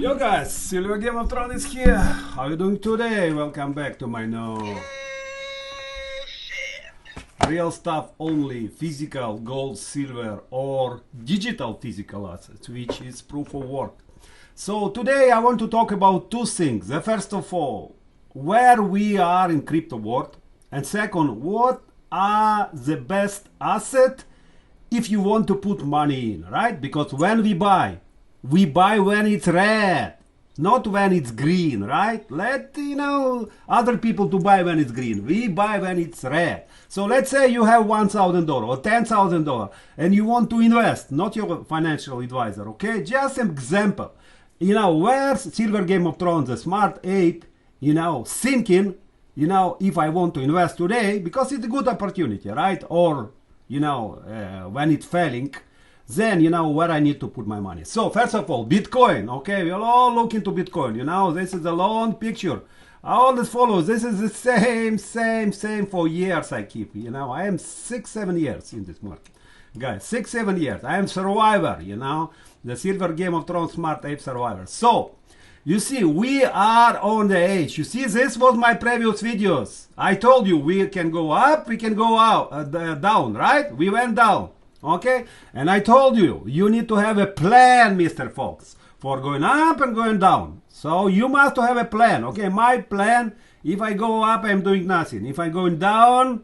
Yo guys, silverGameOfThrone is here. How are you doing today? Welcome back to my real stuff only, physical gold, silver or digital physical assets, which is proof of work. So today I want to talk about two things. The first of all, where we are in crypto world, and second, what are the best asset if you want to put money in, right? Because when we buy when it's red, not when it's green, right? Let other people to buy when it's green. We buy when it's red. So let's say you have $1,000 or $10,000 and you want to invest, not your financial advisor, okay? Just an example. Where's silverGameOfThrones, the smart 8, thinking, if I want to invest today, because it's a good opportunity, right? Or, when it's failing, then where I need to put my money. So first of all, Bitcoin, okay, we'll all look into Bitcoin. This is a long picture. I always follow. This is the same for years. I keep, I am 6-7 years in this market, guys. 6-7 years. I am survivor, the silverGameOfThrone smart ape survivor. So you see, we are on the edge. You see, this was my previous videos. I told you we can go up, we can go out, down, right? We went down. Okay, and I told you, you need to have a plan, Mr. Fox, for going up and going down. So you must have a plan. Okay, my plan, if I go up, I'm doing nothing. If I'm going down,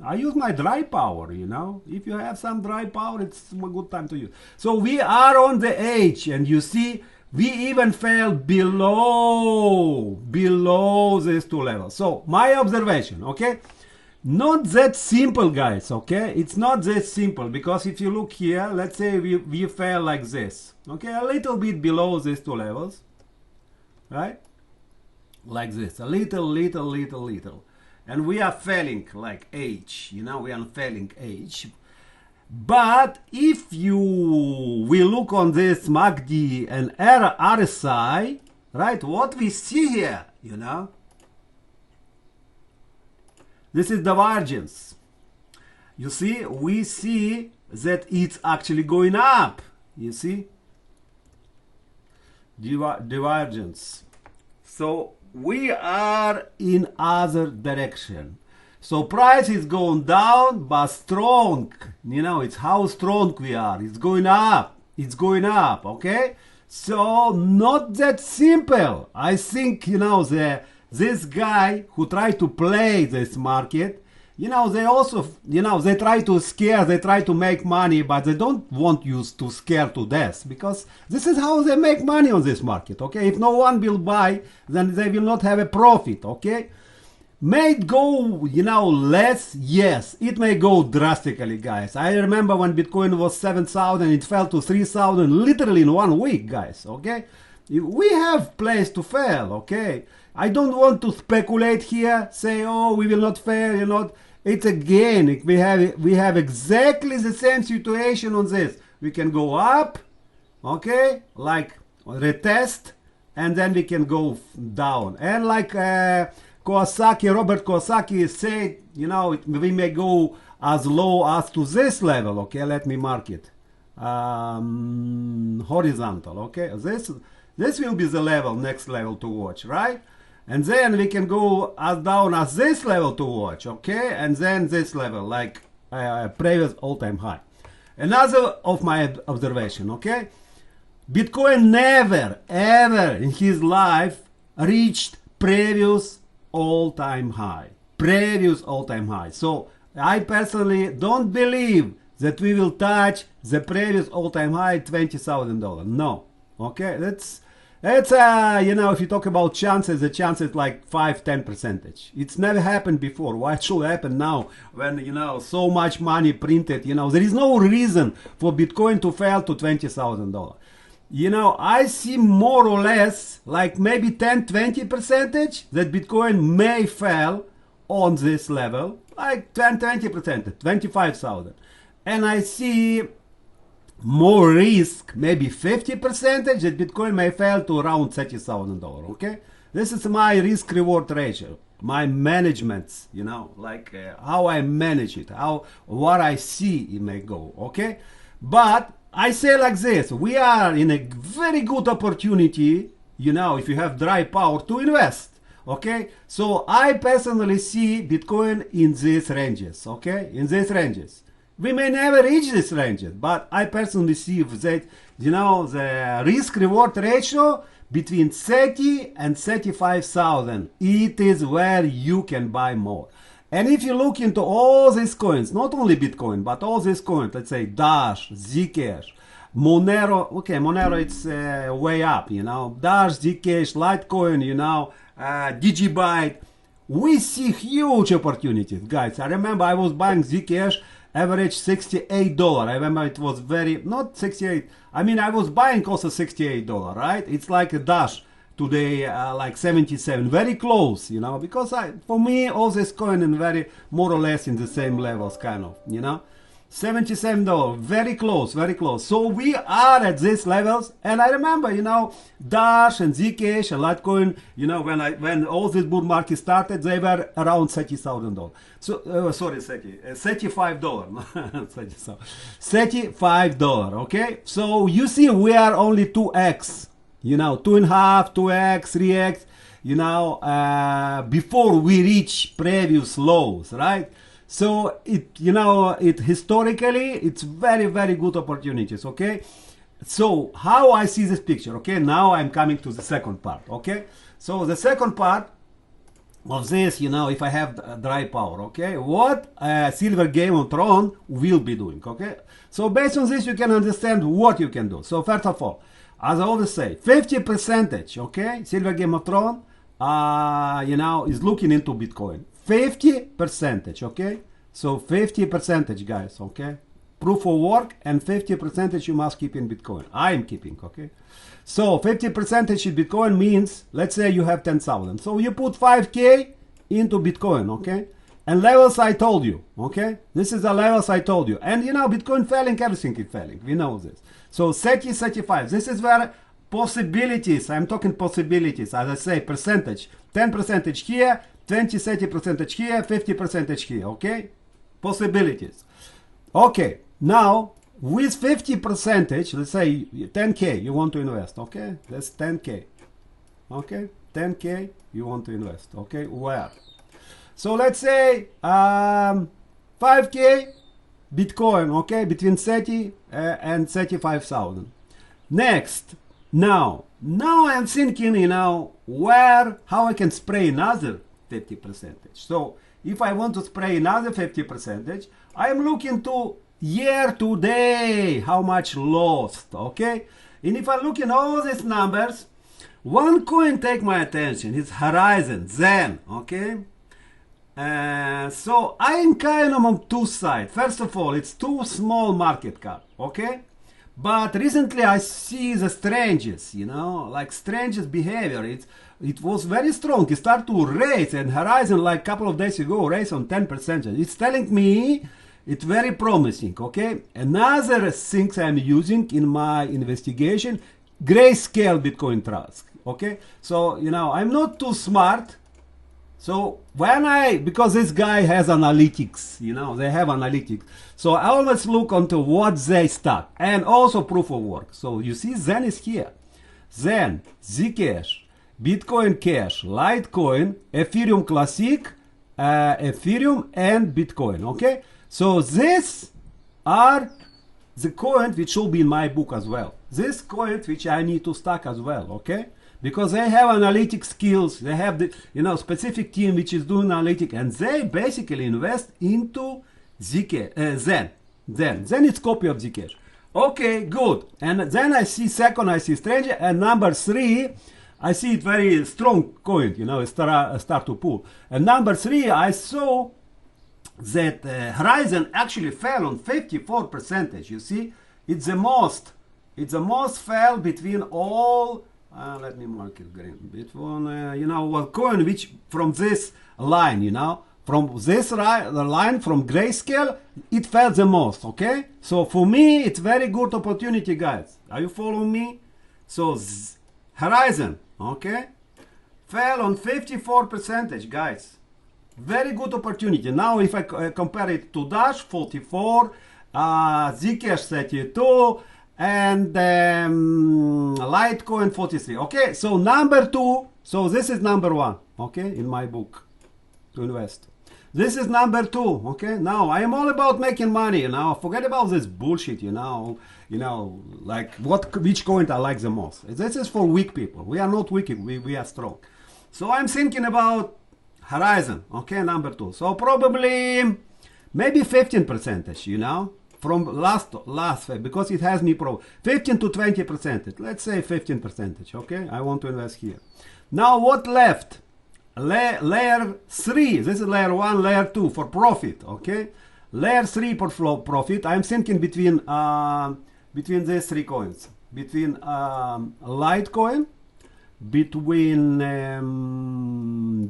I use my dry power, If you have some dry power, it's a good time to use. So we are on the edge, and you see, we even fell below these two levels. So my observation, okay? Not that simple, guys, okay? It's not that simple, because if you look here, let's say we fell like this, okay? A little bit below these two levels, right? Like this, a little. And we are falling like H, we are falling H. But if we look on this MACD and RSI, right, what we see here, this is divergence. You see, we see that it's actually going up. You see? Divergence. So we are in other direction. So price is going down, but strong. It's how strong we are. It's going up. It's going up, okay? So not that simple. I think, this guy who tried to play this market, they also, they try to scare, they try to make money, but they don't want you to scare to death, because this is how they make money on this market, okay? If no one will buy, then they will not have a profit, okay? May it go, less? Yes, it may go drastically, guys. I remember when Bitcoin was 7,000, it fell to 3,000 literally in 1 week, guys, okay? We have place to fail, okay? I don't want to speculate here, say, oh, we will not fail, It's again, we have exactly the same situation on this. We can go up, okay, like retest, and then we can go down. And like Robert Kiyosaki said, we may go as low as to this level, okay? Let me mark it. Horizontal, okay? This will be the level, next level to watch, right? And then we can go as down as this level to watch, okay? And then this level, like previous all-time high. Another of my observation, okay? Bitcoin never, ever in his life reached previous all-time high. Previous all-time high. So I personally don't believe that we will touch the previous all-time high, $20,000. No, okay? That's if you talk about chances, the chances like 5-10%. It's never happened before. Why it should happen now when, so much money printed, there is no reason for Bitcoin to fail to $20,000. I see more or less like maybe 10-20% that Bitcoin may fail on this level, like 10-20%, 25,000. And I see more risk, maybe 50% that Bitcoin may fail to around $30,000, okay? This is my risk reward ratio, my management, how I manage it, what I see it may go, okay? But I say like this, we are in a very good opportunity you know, if you have dry powder to invest. Okay, so I personally see Bitcoin in these ranges. Okay, in these ranges. We may never reach these ranges, but I personally see that, you know, the risk-reward ratio between 30 and 35,000. It is where you can buy more. And if you look into all these coins, not only Bitcoin, but all these coins, let's say Dash, Zcash, Monero, okay, Monero it's way up, you know, Dash, Zcash, Litecoin, you know, Digibyte, we see huge opportunities, guys. I remember I was buying Zcash, average $68. I remember it was very, not 68, I mean, I was buying also $68, right? It's like a Dash today, like 77, very close, you know, because for me, all this coin and very more or less in the same levels, kind of, you know. $77, very close, very close. So we are at these levels, and I remember, you know, Dash and Zcash and Litecoin, you know, when all this bull market started, they were around $30,000. So sorry, $35, $35. Okay. So you see, we are only 2x, you know, 2.5, 2x, 3x, you know, before we reach previous lows, right? So it, you know, it historically, it's very, very good opportunities. Okay. So how I see this picture. Okay. Now I'm coming to the second part. Okay. So the second part of this, you know, if I have dry power. Okay. What silverGameOfThrone will be doing. Okay. So based on this, you can understand what you can do. So first of all, as I always say, 50%, okay, silverGameOfThrone, you know, is looking into Bitcoin. 50%, okay? So 50%, guys, okay? Proof of work, and 50% you must keep in Bitcoin. I am keeping, okay? So 50% in Bitcoin means, let's say you have 10,000. So you put 5K into Bitcoin, okay? And levels I told you, okay? This is the levels I told you. And you know, Bitcoin failing, everything is failing. We know this. So 30, 35. This is where possibilities, I'm talking possibilities, as I say, percentage. 10% here, 20, 30% here, 50% here, okay? Possibilities. Okay, now with 50%, let's say 10K you want to invest, okay? That's 10K, okay? 10K you want to invest, okay? Where? So let's say 5K Bitcoin, okay? Between 30 and 35,000. Next, now I'm thinking, you know, how I can spray another 50%. So if I want to spray another 50%, I am looking to year to day, how much lost, okay? And if I look in all these numbers, one coin take my attention, it's Horizon, Zen, okay? So I am kind of on two sides. First of all, it's too small market cap, okay? But recently I see the strangest, you know, like strangest behavior. It was very strong. It started to raise, and Horizon, like a couple of days ago, raised on 10%. It's telling me it's very promising, okay? Another things I'm using in my investigation, grayscale Bitcoin Trust, okay? So, you know, I'm not too smart. So because this guy has analytics, you know, they have analytics. So I always look onto what they stack, and also proof of work. So you see Zen is here. Zen, Zcash, Bitcoin Cash, Litecoin, Ethereum Classic, Ethereum and Bitcoin, okay? So these are the coins which should be in my book as well. These coins which I need to stack as well, okay? Because they have analytic skills, they have the, you know, specific team which is doing analytic, and they basically invest into Zen. Zen it's copy of Zcash. Okay, good. And then I see second, I see Stranger, and number 3, I see it very strong coin, you know, start to pull. And number 3, I saw that Horizon actually fell on 54%. You see, it's the most fell between all. Let me mark it green. Bitcoin, you know, what coin which from this line, you know, from this line from grayscale, it fell the most. Okay, so for me, it's very good opportunity, guys. Are you following me? So Horizon, okay, fell on 54%, guys. Very good opportunity. Now, if I compare it to Dash, 44, Zcash 32. and Litecoin 43. Okay, so number 2, so this is number 1, okay, in my book to invest. This is number 2, okay. Now I am all about making money, forget about this bullshit, like which coin I like the most. This is for weak people. We are not weak, we are strong. So I'm thinking about Horizon, okay, number 2. So probably maybe 15%, from last because it has me 15 to 20%. Let's say 15%, okay. I want to invest here. Now what left? Layer 3, this is layer 1, layer 2 for profit, okay. Layer 3 for profit. I'm thinking between these 3 coins, between Litecoin, between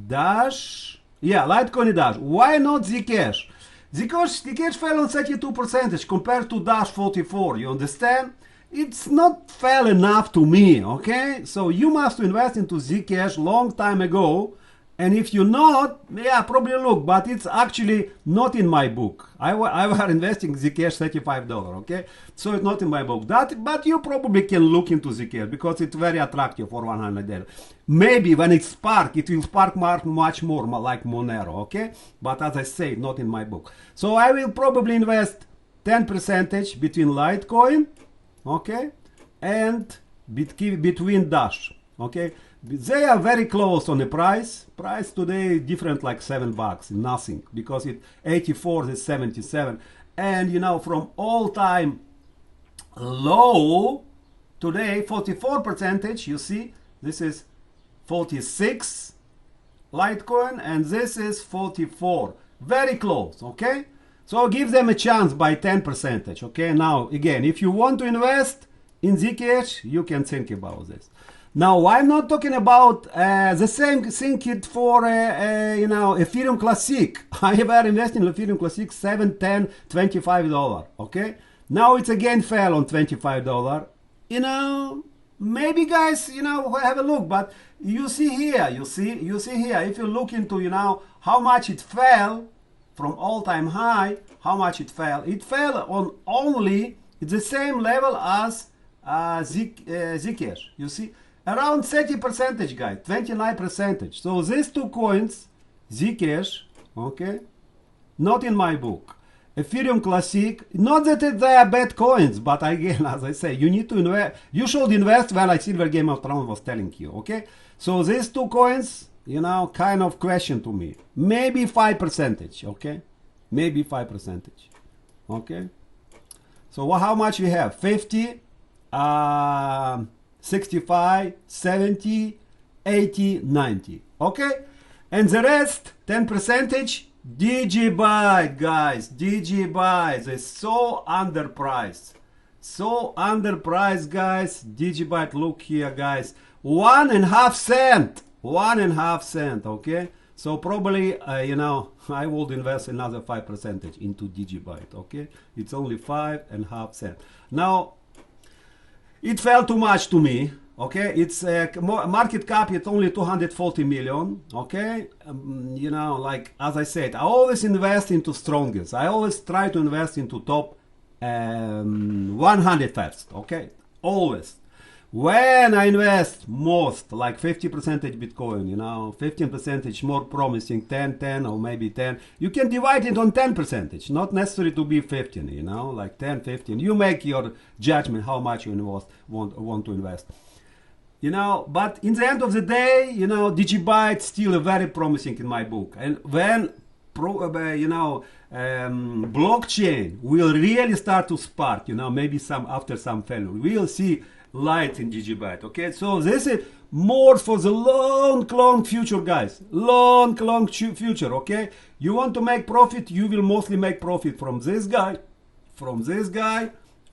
Dash, Litecoin and Dash. Why not Zcash? Zcash fell on 32% compared to Dash 44. You understand? It's not fell enough to me, okay. So you must invest into Zcash long time ago. And if you not, probably look, but it's actually not in my book. I was investing Zcash $35, okay? So it's not in my book. But you probably can look into Zcash because it's very attractive for $100. Maybe when it will spark much more like Monero, okay? But as I say, not in my book. So I will probably invest 10% between Litecoin, okay? And between Dash, okay? They are very close on the price. Price today different like $7, nothing, because it 84 is 77, and from all-time low today 44%. You see, this is 46 Litecoin, and this is 44. Very close, okay. So give them a chance by 10%, okay. Now again, if you want to invest in Zcash, you can think about this. Now, I'm not talking about the same thing for, Ethereum Classic. I have invested in Ethereum Classic $7, $10, $25, okay? Now it's again fell on $25. Maybe guys, have a look, but you see here, you see here, if you look into, how much it fell from all-time high, how much it fell on only the same level as Zcash, you see? Around 30%, guys, 29%. So these 2 coins, Zcash, okay, not in my book. Ethereum Classic, not that they are bad coins, but again, as I say, you need to invest. You should invest when like silverGameOfThrone was telling you, okay? So these 2 coins, kind of question to me. Maybe 5%, okay? Maybe 5%, okay? So how much we have? 50, 65, 70, 80, 90, okay? And the rest, 10%, DigiByte, guys, DigiByte is so underpriced, guys. DigiByte, look here, guys, 1.5 cent, 1.5 cent, okay? So probably, I would invest another 5% into DigiByte, okay? It's only 5.5 cents. Now, it fell too much to me, okay? It's market cap, it's only 240 million, okay? Like as I said, I always invest into strongest. I always try to invest into top 100 first, okay? Always. When I invest most, like 50% Bitcoin, 15% more promising, 10, or maybe 10, you can divide it on 10%, not necessary to be 15, like 10, 15. You make your judgment how much you want to invest. But in the end of the day, DigiByte still very promising in my book. And when blockchain will really start to spark, maybe after some failure, we'll see light in DigiByte, okay? So this is more for the long future, guys. Long future, okay? You want to make profit, you will mostly make profit from this guy,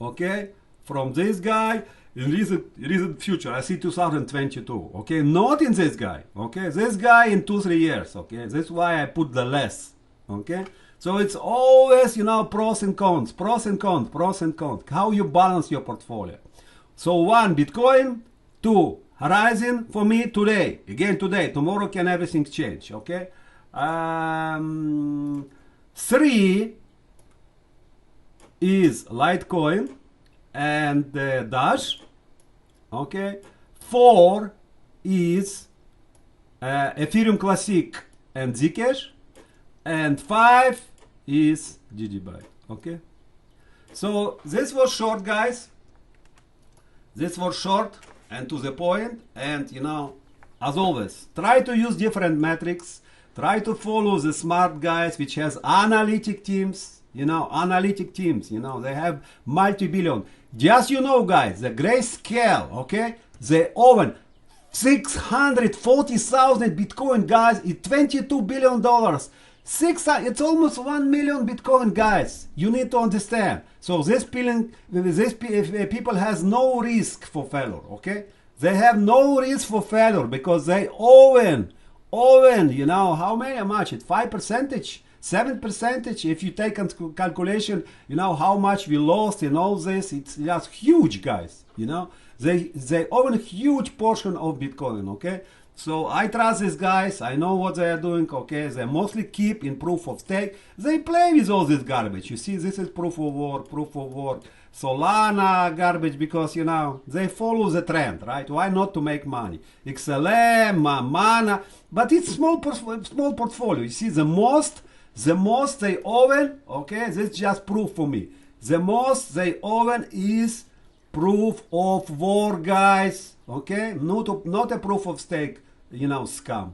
okay? From this guy, in recent future, I see 2022, okay? Not in this guy, okay? This guy in 2-3 years, okay? That's why I put the less, okay? So it's always, pros and cons, how you balance your portfolio. So 1, Bitcoin, 2, Horizon for me today. Again today, tomorrow can everything change, okay? 3 is Litecoin, and Dash. Okay, 4 is Ethereum Classic and Zcash, and 5 is GGByte. Okay, so this was short, guys. This was short and to the point, and you know, as always, try to use different metrics, try to follow the smart guys which has analytic teams, you know, they have multi-billion. Just, you know, guys, the Grayscale, okay, they own 640,000 Bitcoin, guys, is $22 billion. It's almost 1 million Bitcoin, guys. You need to understand. So this people has no risk for failure, okay? They have no risk for failure because they own, you know, how much? It's 5%, 7%. If you take into calculation, you know, how much we lost in all this, it's just huge, guys, you know? They own a huge portion of Bitcoin, okay? So I trust these guys. I know what they are doing, okay? They mostly keep in proof of stake. They play with all this garbage. You see, this is proof of work, Solana garbage, because, you know, they follow the trend, right? Why not to make money? XLM, Mana, but it's small portfolio. You see, the most they own, okay? This is just proof for me. The most they own is proof of work, guys, okay? Not a proof of stake, you know, scam.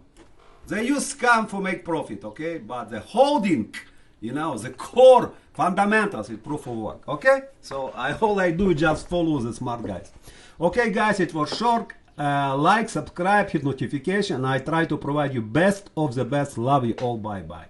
They use scam for make profit, okay? But the holding, you know, the core fundamentals is proof of work, okay? So all I do is just follow the smart guys. Okay, guys, it was short. Like, subscribe, hit notification. I try to provide you best of the best. Love you all. Bye bye.